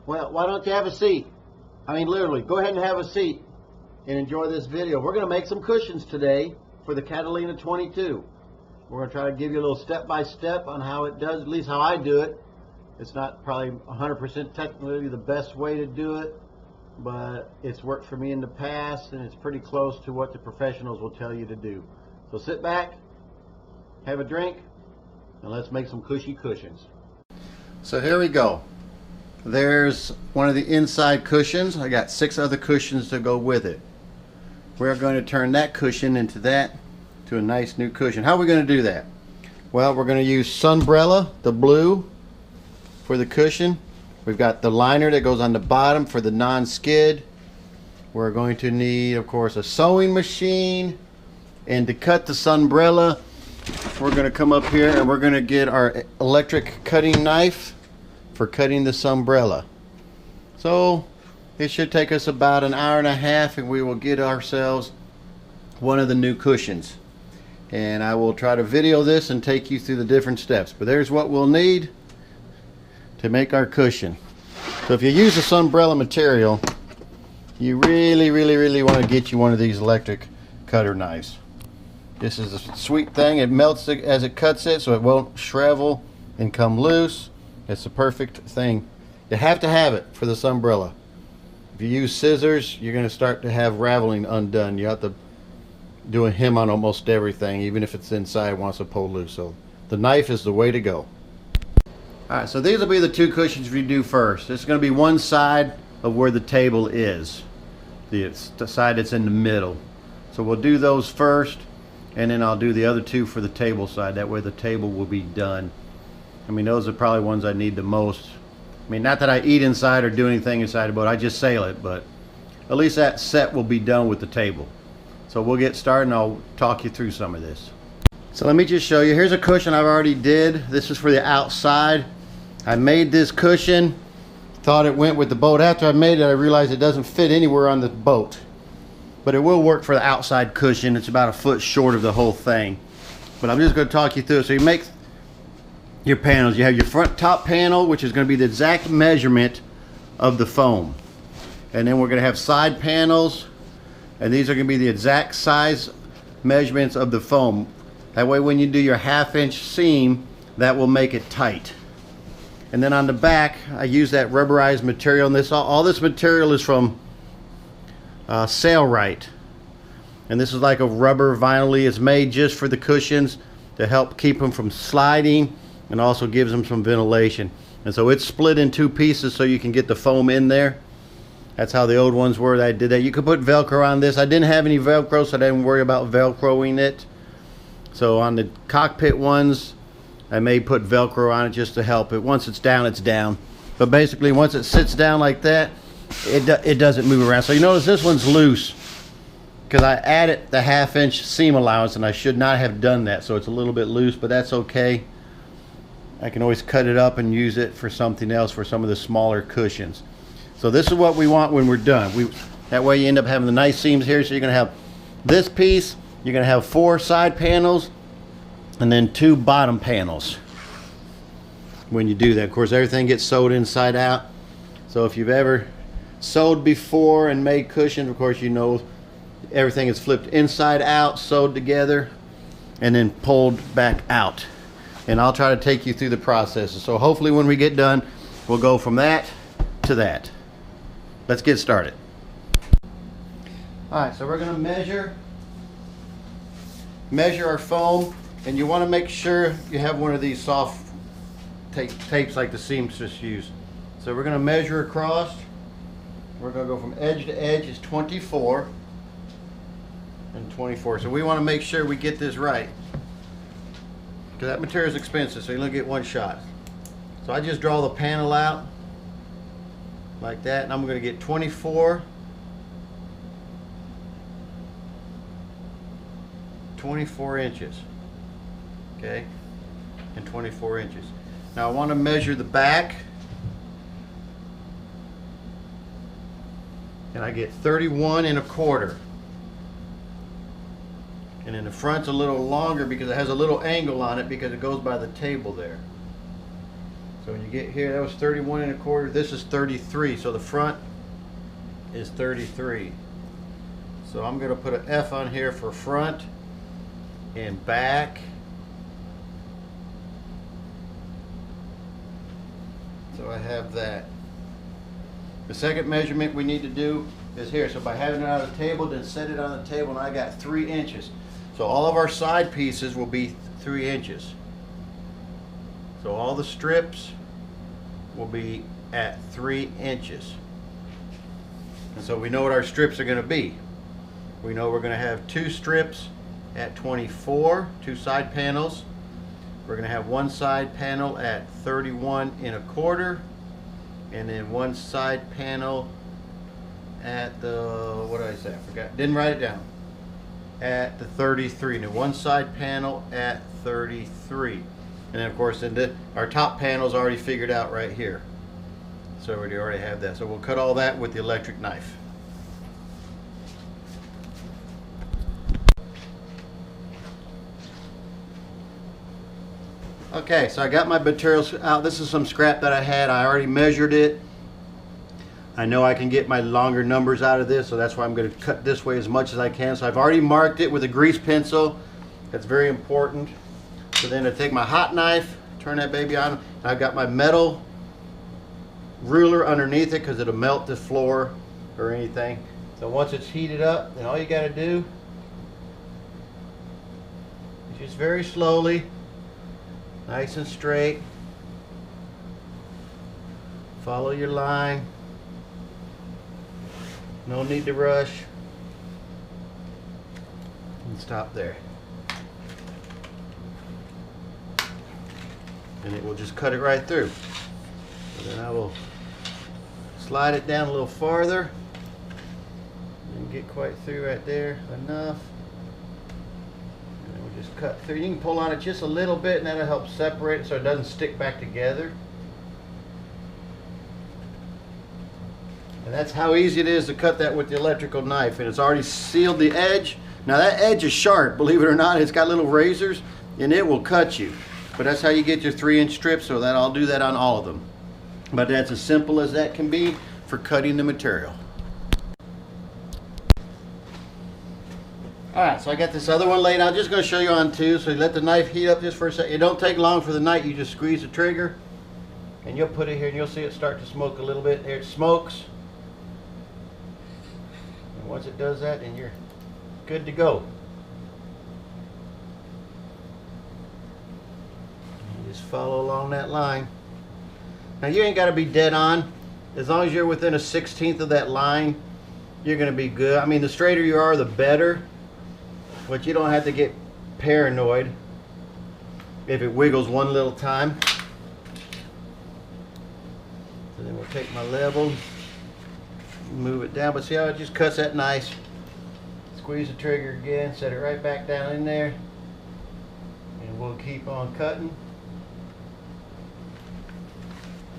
Well, why don't you have a seat? I mean, literally, go ahead and have a seat and enjoy this video. We're going to make some cushions today for the Catalina 22. We're going to try to give you a little step-by-step on how it does, at least how I do it. It's not probably 100% technically the best way to do it, but it's worked for me in the past, and it's pretty close to what the professionals will tell you to do. So sit back, have a drink, and let's make some cushy cushions. So here we go. There's one of the inside cushions. I got 6 other cushions to go with it. We're going to turn that cushion into a nice new cushion. How are we going to do that? Well, we're going to use Sunbrella, the blue, for the cushion. We've got the liner that goes on the bottom for the non-skid. We're going to need, of course, a sewing machine. And to cut the Sunbrella, we're going to come up here and we're going to get our electric cutting knife for cutting the Sunbrella. So it should take us about an hour and a half, and we will get ourselves one of the new cushions. And I will try to video this and take you through the different steps. But there's what we'll need to make our cushion. So if you use the Sunbrella material, you really want to get you one of these electric cutter knives. This is a sweet thing. It melts as it cuts it, so it won't shrivel and come loose. It's the perfect thing. You have to have it for the Sunbrella. If you use scissors, you're going to start to have raveling undone. You have to do a hem on almost everything, even if it's inside wants to pull loose. So the knife is the way to go. Alright, so these will be the 2 cushions we do first. It's going to be one side of where the table is. The side that's in the middle. So we'll do those first, and then I'll do the other 2 for the table side. That way the table will be done. I mean, those are probably ones I need the most. I mean, not that I eat inside or do anything inside the boat. I just sail it, but at least that set will be done with the table. So we'll get started and I'll talk you through some of this. So let me just show you. Here's a cushion I've already did. This is for the outside. I made this cushion. Thought it went with the boat. After I made it, I realized it doesn't fit anywhere on the boat. But it will work for the outside cushion. It's about a foot short of the whole thing. But I'm just going to talk you through it. So you make your panels. You have your front top panel, which is going to be the exact measurement of the foam. And then we're going to have side panels, and these are going to be the exact size measurements of the foam. That way when you do your 1/2-inch seam, that will make it tight. And then on the back, I use that rubberized material, and all this material is from sailrite. And this is like a rubber vinyl. It's made just for the cushions to help keep them from sliding, and also gives them some ventilation. And so it's split in 2 pieces so you can get the foam in there. That's how the old ones were. I did that. You could put Velcro on this. I didn't have any Velcro, so I didn't worry about Velcroing it. So on the cockpit ones, I may put Velcro on it just to help it. Once it's down, it's down. But basically, once it sits down like that, it doesn't move around. So you notice this one's loose because I added the 1/2-inch seam allowance, and I should not have done that. So it's a little bit loose, but that's okay. I can always cut it up and use it for something else, for some of the smaller cushions. So this is what we want when we're done. That way you end up having the nice seams here. So you're going to have this piece, you're going to have 4 side panels, and then 2 bottom panels when you do that. Of course, everything gets sewed inside out. So if you've ever sewed before and made cushions, of course you know everything is flipped inside out, sewed together, and then pulled back out. And I'll try to take you through the process. So hopefully when we get done, we'll go from that to that. Let's get started. Alright, so we're going to measure our foam, and you want to make sure you have one of these soft tapes like the seamstress use. So we're going to measure across. We're going to go from edge to edge. It's 24 and 24. So we want to make sure we get this right, because that material is expensive, so you only get one shot. So I just draw the panel out like that, and I'm going to get 24 inches, okay, and 24 inches. Now I want to measure the back, and I get 31 1/4. And then the front's a little longer because it has a little angle on it because it goes by the table there. So when you get here, that was 31 1/4. This is 33. So the front is 33. So I'm going to put an F on here for front and back. So I have that. The second measurement we need to do is here. So by having it on the table, then set it on the table, and I got 3 inches. So all of our side pieces will be 3 inches. So all the strips will be at 3 inches. And so we know what our strips are going to be. We know we're going to have 2 strips at 24, 2 side panels. We're going to have 1 side panel at 31 1/4, and then 1 side panel at the, what did I say? I forgot. Didn't write it down. At the 33. And then 1 side panel at 33. And then of course our top panel's already figured out right here. So we already have that. So we'll cut all that with the electric knife. Okay, so I got my materials out. This is some scrap that I had. I already measured it. I know I can get my longer numbers out of this, so that's why I'm going to cut this way as much as I can. So I've already marked it with a grease pencil. That's very important. So then I take my hot knife, turn that baby on, and I've got my metal ruler underneath it because it'll melt the floor or anything. So once it's heated up, then all you got to do is just very slowly, nice and straight, follow your line. No need to rush. And stop there. And it will just cut it right through. So then I will slide it down a little farther and get quite through right there enough. And then we'll just cut through. You can pull on it just a little bit, and that'll help separate it so it doesn't stick back together. And that's how easy it is to cut that with the electrical knife. And it's already sealed the edge. Now that edge is sharp, believe it or not. It's got little razors and it will cut you. But that's how you get your 3-inch strips, so that I'll do that on all of them. But that's as simple as that can be for cutting the material. Alright, so I got this other one laid out. I'm just going to show you on 2. So you let the knife heat up just for a second. It don't take long for the knife. You just squeeze the trigger and you'll put it here and you'll see it start to smoke a little bit. There it smokes. Once it does that, then you're good to go. You just follow along that line. Now you ain't got to be dead on. As long as you're within a 1/16 of that line, you're going to be good. I mean, the straighter you are, the better. But you don't have to get paranoid if it wiggles one little time. So then we'll take my level, move it down, but see how it just cuts that nice. Squeeze the trigger again, set it right back down in there, and we'll keep on cutting.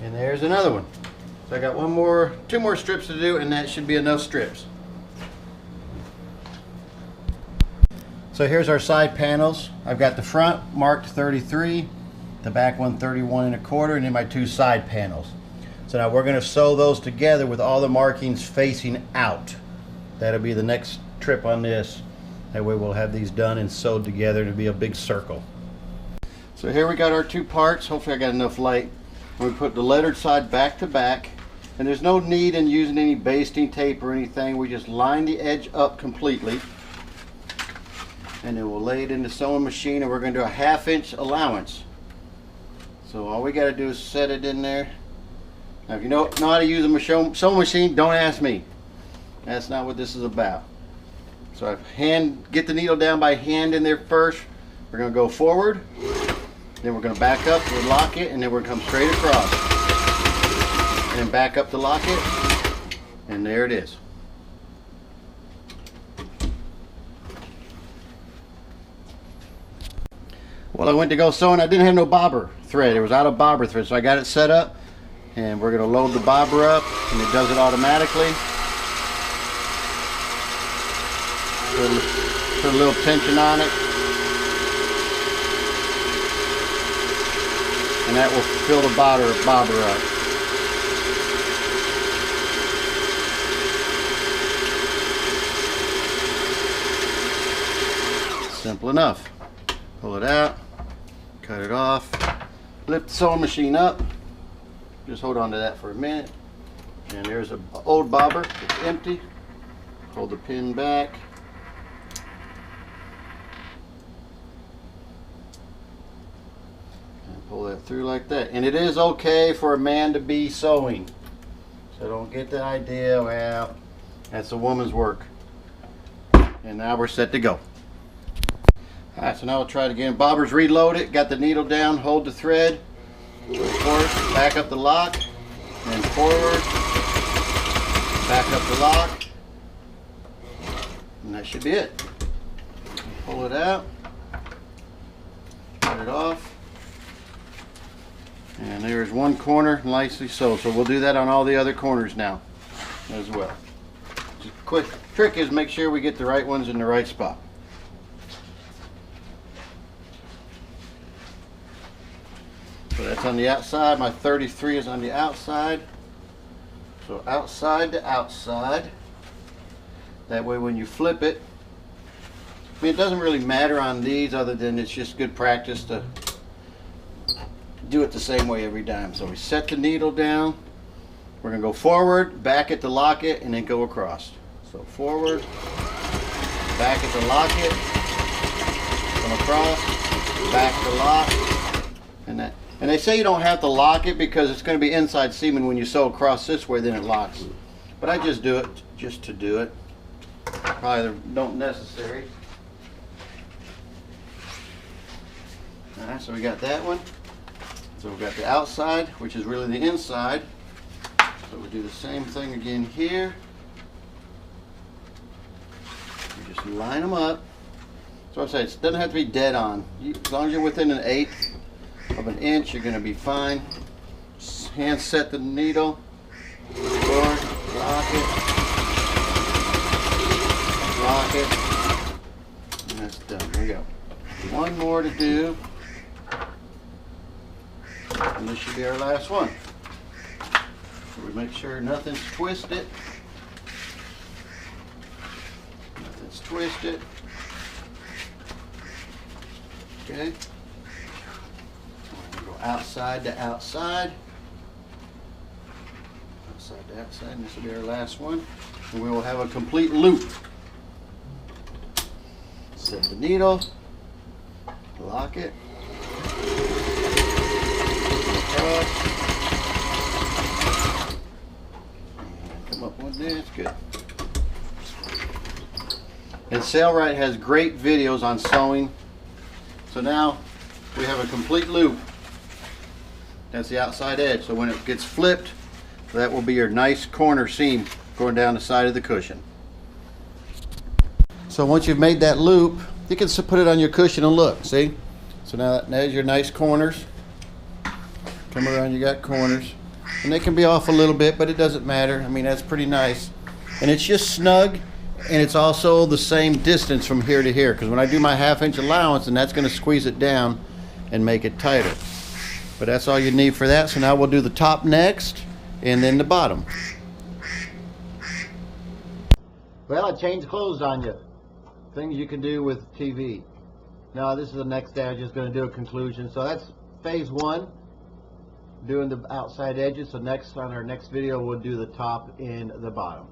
And there's another one. So I got 2 more strips to do, and that should be enough strips. So here's our side panels. I've got the front marked 33, the back one 31 1/4, and then my 2 side panels. So now we're going to sew those together with all the markings facing out. That'll be the next trip on this. That way we'll have these done and sewed together to be a big circle. So here we got our 2 parts. Hopefully I got enough light. We put the lettered side back to back. And there's no need in using any basting tape or anything. We just line the edge up completely. And then we'll lay it in the sewing machine, and we're going to do a 1/2 inch allowance. So all we got to do is set it in there. Now if you don't know how to use a sewing machine, don't ask me. That's not what this is about. So I get the needle down by hand in there first. We're going to go forward, then we're going to back up, we'll lock it, and then we're going to come straight across. And then back up to lock it, and there it is. Well, I went to go sewing. I didn't have no bobber thread. It was out of bobber thread, so I got it set up. And we're going to load the bobber up, and it does it automatically. Put a little tension on it. and that will fill the bobber up. Simple enough. Pull it out, cut it off, lift the sewing machine up, just hold on to that for a minute, and there's an old bobber, it's empty. Hold the pin back, and pull that through like that. And it is okay for a man to be sewing, so don't get the idea, well, that's a woman's work. And now we're set to go. Alright, so now we'll try it again. Bobber's reloaded, got the needle down, hold the thread, forward, back up the lock, and forward, back up the lock, and that should be it. Pull it out, cut it off, and there's one corner nicely sewed. So we'll do that on all the other corners now as well. Just a quick trick is make sure we get the right ones in the right spot. So that's on the outside. My 33 is on the outside. So outside to outside. That way when you flip it, I mean, it doesn't really matter on these other than it's just good practice to do it the same way every time. So we set the needle down. We're going to go forward, back it to lock it, and then go across. So forward, back it to lock it, come across, back to lock, and that. And they say you don't have to lock it because it's going to be inside seaming when you sew across this way, then it locks. But I just do it just to do it. Probably don't necessary. Alright, so we got that one. So we've got the outside, which is really the inside. So we do the same thing again here. You just line them up. So I say it doesn't have to be dead on. As long as you're within an 1/8 of an inch, you're going to be fine. Hand set the needle, forward, lock it, and that's done. There we go. One more to do, and this should be our last one. So we make sure nothing's twisted. Nothing's twisted. Okay. Outside to outside, outside to outside, and this will be our last one. And we will have a complete loop. Set the needle, lock it, across, and come up one there. It's good. And Sailrite has great videos on sewing. So now we have a complete loop. That's the outside edge. So when it gets flipped, that will be your nice corner seam going down the side of the cushion. So once you've made that loop, you can put it on your cushion and look, see? So now there's your nice corners. Come around, you got corners. And they can be off a little bit, but it doesn't matter. I mean, that's pretty nice. And it's just snug, and it's also the same distance from here to here, because when I do my 1/2 inch allowance, and that's going to squeeze it down and make it tighter. But that's all you need for that. So now we'll do the top next, and then the bottom. Well, I changed clothes on you. Things you can do with TV. Now this is the next day. I'm just going to do a conclusion. So that's phase 1, doing the outside edges. So next, on our next video, we'll do the top and the bottom.